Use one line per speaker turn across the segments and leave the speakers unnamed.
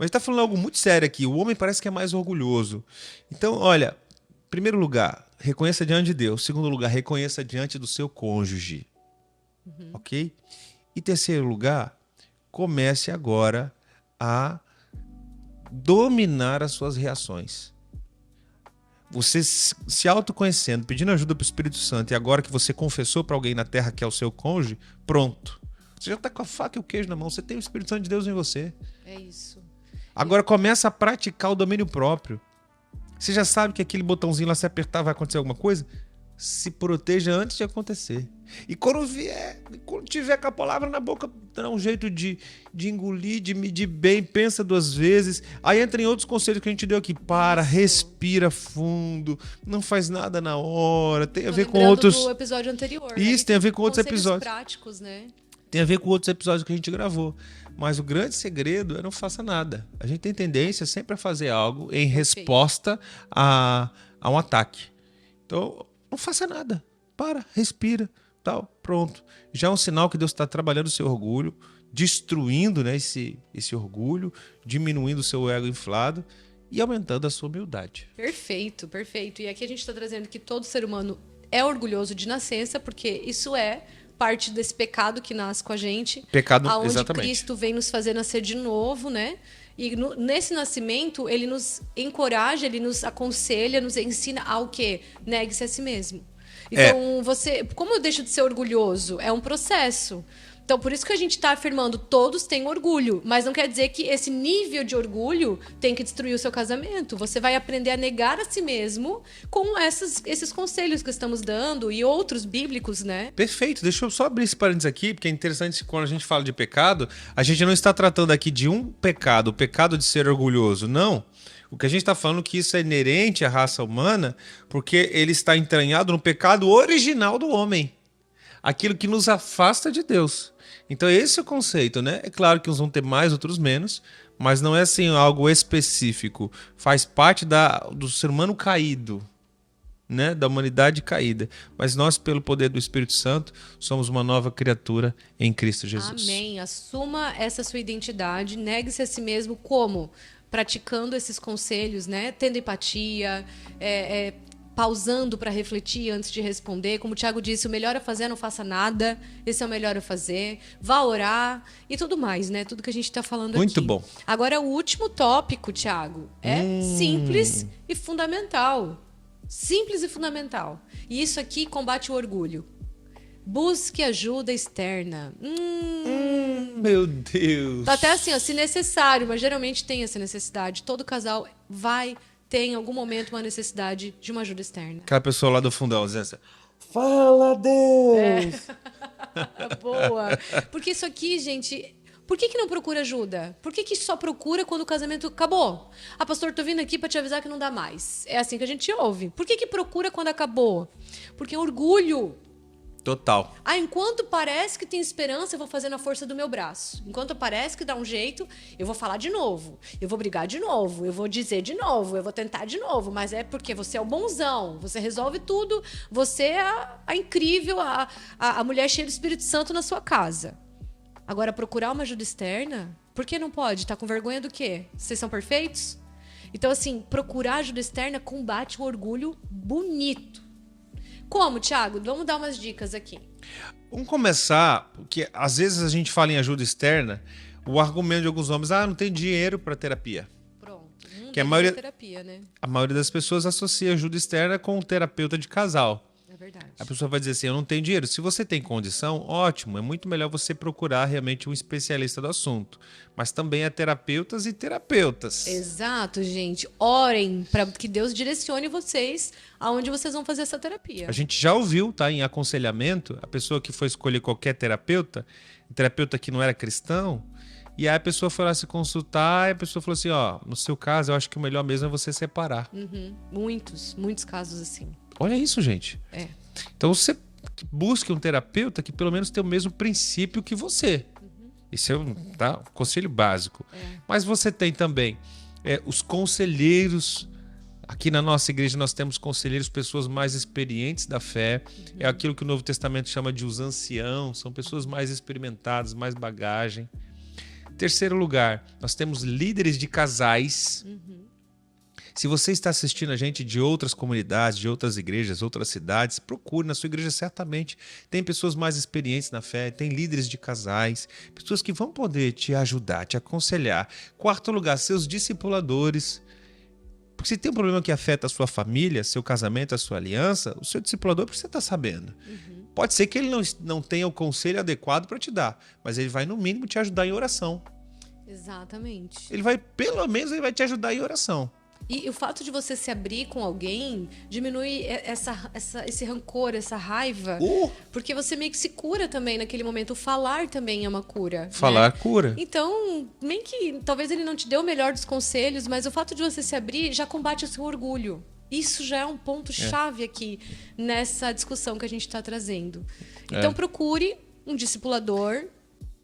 Mas está falando algo muito sério aqui. O homem parece que é mais orgulhoso. Então, olha, em primeiro lugar, reconheça diante de Deus. Em segundo lugar, reconheça diante do seu cônjuge. Ok? E terceiro lugar, comece agora a dominar as suas reações. Você se autoconhecendo, pedindo ajuda para o Espírito Santo, e agora que você confessou para alguém na terra que é o seu cônjuge, pronto. Você já está com a faca e o queijo na mão, você tem o Espírito Santo de Deus em você.
É isso.
Agora começa a praticar o domínio próprio. Você já sabe que aquele botãozinho lá, se apertar, vai acontecer alguma coisa? Se proteja antes de acontecer. E quando tiver com a palavra na boca, dá um jeito de engolir, de medir bem, pensa 2 vezes. Aí entra em outros conselhos que a gente deu aqui. Respira fundo, não faz nada na hora. Tem a ver com outros...
do episódio anterior.
Isso,
né?
tem a ver com outros
Conselhos
episódios.
práticos, né?
Tem a ver com outros episódios que a gente gravou. Mas o grande segredo é não faça nada. A gente tem tendência sempre a fazer algo em resposta a um ataque. Então, não faça nada. Para, respira, tal, pronto. Já é um sinal que Deus está trabalhando o seu orgulho, destruindo, né, esse orgulho, diminuindo o seu ego inflado e aumentando a sua humildade.
Perfeito, perfeito. E aqui a gente está trazendo que todo ser humano é orgulhoso de nascença, porque isso é parte desse pecado que nasce com a gente.
Pecado,
aonde
exatamente.
Cristo vem nos fazer nascer de novo, né? E nesse nascimento, ele nos encoraja, ele nos aconselha, nos ensina ao quê? Negue-se a si mesmo. Então, como eu deixo de ser orgulhoso? É um processo. Então, por isso que a gente está afirmando, todos têm orgulho, mas não quer dizer que esse nível de orgulho tem que destruir o seu casamento. Você vai aprender a negar a si mesmo com esses conselhos que estamos dando e outros bíblicos, né?
Perfeito. Deixa eu só abrir esse parênteses aqui, porque é interessante quando a gente fala de pecado, a gente não está tratando aqui de um pecado, o pecado de ser orgulhoso, não. O que a gente está falando é que isso é inerente à raça humana, porque ele está entranhado no pecado original do homem. Aquilo que nos afasta de Deus. Então esse é o conceito, né? É claro que uns vão ter mais, outros menos, mas não é assim algo específico. Faz parte do ser humano caído, né? Da humanidade caída. Mas nós, pelo poder do Espírito Santo, somos uma nova criatura em Cristo Jesus.
Amém. Assuma essa sua identidade, negue-se a si mesmo como? Praticando esses conselhos, né? Tendo empatia, pausando para refletir antes de responder. Como o Tiago disse, o melhor a fazer é não faça nada. Esse é o melhor a fazer. Vá orar e tudo mais, né? Tudo que a gente está falando aqui.
Muito bom.
Agora, o último tópico, Tiago, é simples e fundamental. Simples e fundamental. E isso aqui combate o orgulho. Busque ajuda externa.
Meu Deus.
Tá até assim, ó, se necessário, mas geralmente tem essa necessidade. Todo casal tem em algum momento uma necessidade de uma ajuda externa.
Aquela pessoa lá do fundão dizendo assim, fala, Deus!
Boa. Porque isso aqui, gente... Por que não procura ajuda? Por que só procura quando o casamento acabou? Ah, pastor, tô vindo aqui para te avisar que não dá mais. É assim que a gente ouve. Por que procura quando acabou? Porque orgulho...
Total.
Enquanto parece que tem esperança, eu vou fazer na força do meu braço. Enquanto parece que dá um jeito, eu vou falar de novo. Eu vou brigar de novo. Eu vou dizer de novo. Eu vou tentar de novo. Mas é porque você é o bonzão. Você resolve tudo. Você é a incrível, a mulher cheia do Espírito Santo na sua casa. Agora, procurar uma ajuda externa, por que não pode? Tá com vergonha do quê? Vocês são perfeitos? Então, assim, procurar ajuda externa combate o orgulho bonito. Como, Thiago? Vamos dar umas dicas aqui.
Vamos começar, porque às vezes a gente fala em ajuda externa, o argumento de alguns homens, não tem dinheiro para terapia.
Pronto.
Que a maioria,
terapia, né?
A maioria das pessoas associa ajuda externa com um terapeuta de casal.
É verdade.
A pessoa vai dizer assim, eu não tenho dinheiro. Se você tem condição, ótimo. É muito melhor você procurar realmente um especialista do assunto. Mas também há terapeutas e terapeutas.
Exato, gente. Orem para que Deus direcione vocês aonde vocês vão fazer essa terapia.
A gente já ouviu, tá, em aconselhamento, a pessoa que foi escolher qualquer terapeuta, terapeuta que não era cristão, e aí a pessoa foi lá se consultar e a pessoa falou assim, no seu caso, eu acho que o melhor mesmo é você separar.
Muitos casos assim.
Olha isso, gente. Então você busque um terapeuta que pelo menos tem o mesmo princípio que você. Esse é um conselho básico. Mas você tem também os conselheiros. Aqui na nossa igreja nós temos conselheiros, pessoas mais experientes da fé. É aquilo que o Novo Testamento chama de os anciãos. São pessoas mais experimentadas, mais bagagem. terceiro lugar, nós temos líderes de casais. Se você está assistindo a gente de outras comunidades, de outras igrejas, outras cidades, procure na sua igreja certamente. Tem pessoas mais experientes na fé, tem líderes de casais, pessoas que vão poder te ajudar, te aconselhar. Quarto lugar, seus discipuladores. Porque se tem um problema que afeta a sua família, seu casamento, a sua aliança, o seu discipulador precisa estar sabendo. Pode ser que ele não tenha o conselho adequado para te dar, mas ele vai no mínimo te ajudar em oração.
Exatamente.
Pelo menos ele vai te ajudar em oração.
E o fato de você se abrir com alguém diminui esse rancor, essa raiva. Porque você meio que se cura também naquele momento. O falar também é uma cura.
Falar
né?
cura.
Então, nem que talvez ele não te dê o melhor dos conselhos, mas o fato de você se abrir já combate o seu orgulho. Isso já é um ponto-chave aqui nessa discussão que a gente está trazendo. Então, procure um discipulador.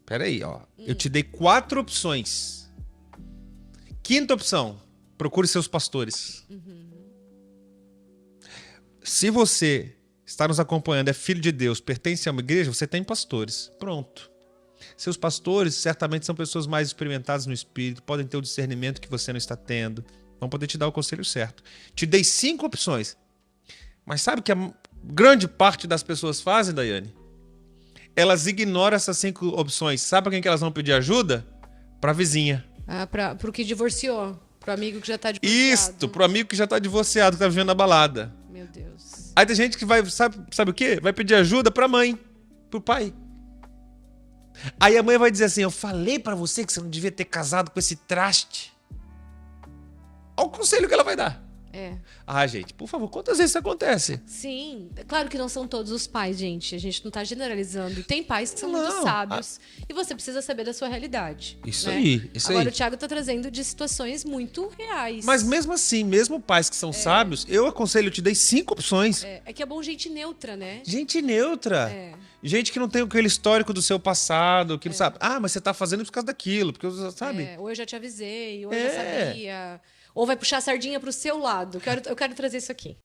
Peraí, ó. Eu te dei 4 opções. Quinta opção. Procure seus pastores. Se você está nos acompanhando, é filho de Deus, pertence a uma igreja, você tem pastores. Pronto. Seus pastores certamente são pessoas mais experimentadas no espírito, podem ter o discernimento que você não está tendo, vão poder te dar o conselho certo. Te dei 5 opções. Mas sabe o que a grande parte das pessoas fazem, Daiane? Elas ignoram essas 5 opções. Sabe para quem que elas vão pedir ajuda? Para a vizinha.
Para o que divorciou. Pro amigo que já tá divorciado.
Isso, pro amigo que já tá divorciado, que tá vivendo na balada.
Meu Deus.
Aí tem gente que vai, sabe o quê? Vai pedir ajuda pra mãe, pro pai. Aí a mãe vai dizer assim, eu falei pra você que você não devia ter casado com esse traste. Olha o conselho que ela vai dar. Ah, gente, por favor, quantas vezes isso acontece?
Sim, é claro que não são todos os pais, gente. A gente não tá generalizando. Tem pais que são muito sábios e você precisa saber da sua realidade.
Isso
né?
aí, isso
Agora,
aí.
o Thiago tá trazendo de situações muito reais.
Mas mesmo assim, mesmo pais que são sábios, eu aconselho, eu te dei 5 opções.
É que é bom gente neutra, né?
Gente neutra. Gente que não tem aquele histórico do seu passado, que não sabe. Ah, mas você tá fazendo por causa daquilo, porque sabe?
Ou eu já te avisei, ou eu já sabia. Ou vai puxar a sardinha pro seu lado. Eu quero trazer isso aqui.